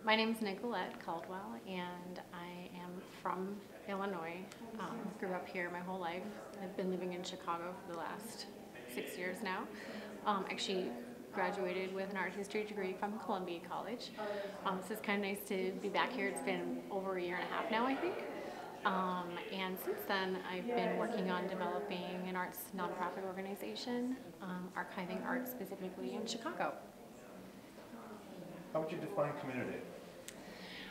My name is Nicolette Caldwell, and I am from Illinois. Grew up here my whole life. I've been living in Chicago for the last 6 years now. Actually graduated with an art history degree from Columbia College. So it's kind of nice to be back here. It's been over a year and a half now, I think. And since then, I've been working on developing an arts nonprofit organization, archiving art specifically in Chicago. How would you define community?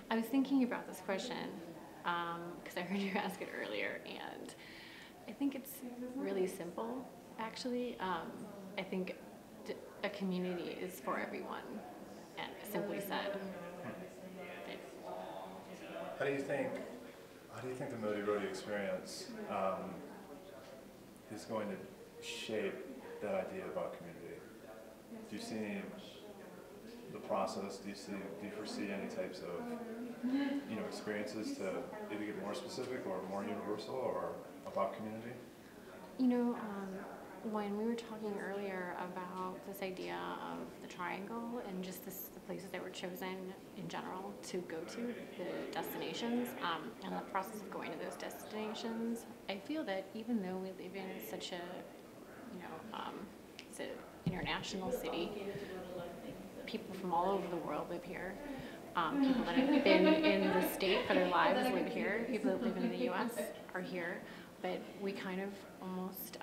I was thinking about this question because I heard you ask it earlier, and I think it's really simple, actually. I think a community is for everyone, and simply said. How do you think the Motiroti experience is going to shape that idea about community? Do you see the process? Do you foresee any types of experiences to maybe get more specific or more universal or about community? When we were talking earlier about this idea of the triangle and just the places that were chosen in general to go to, the destinations, and the process of going to those destinations, I feel that even though we live in such a, it's an international city, people from all over the world live here. People that have been in the state for their lives live here. People that live in the U.S. are here, but we kind of almost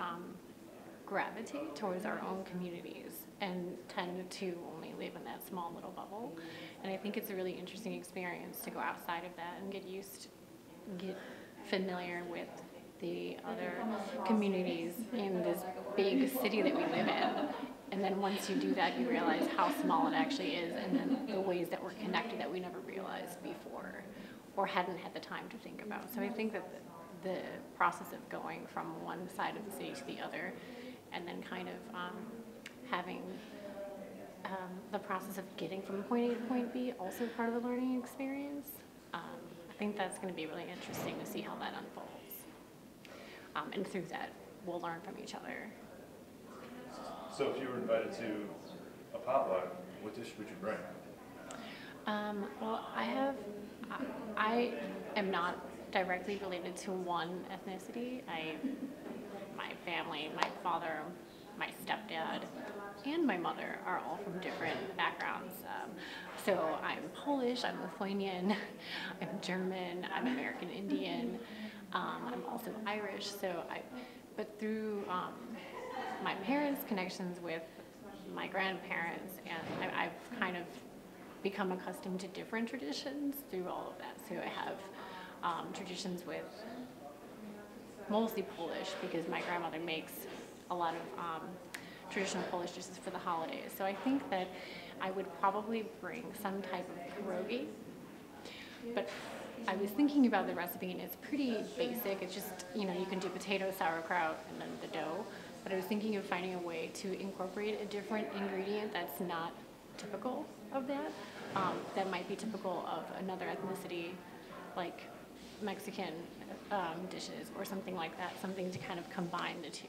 gravitate towards our own communities and tend to only live in that small little bubble. And I think it's a really interesting experience to go outside of that and get familiar with the other communities in this big city that we live in. And then once you do that, you realize how small it actually is, and then the ways that we're connected that we never realized before or hadn't had the time to think about. So I think that the process of going from one side of the city to the other, and then kind of having the process of getting from point A to point B also part of the learning experience, I think that's going to be really interesting to see how that unfolds. And through that, we'll learn from each other. So if you were invited to a potluck, what dish would you bring? Well, I am not directly related to one ethnicity. My family, my father, my stepdad, and my mother are all from different backgrounds. So I'm Polish, I'm Lithuanian, I'm German, I'm American Indian, I'm also Irish. But through my parents' connections with my grandparents, and I've kind of become accustomed to different traditions through all of that. So I have traditions with mostly Polish, because my grandmother makes a lot of traditional Polish dishes for the holidays. So I think that I would probably bring some type of pierogi, but I was thinking about the recipe, and it's pretty basic. It's just, you can do potato, sauerkraut, and then the dough. But I was thinking of finding a way to incorporate a different ingredient that's not typical of that, that might be typical of another ethnicity, like Mexican dishes or something like that, something to kind of combine the two.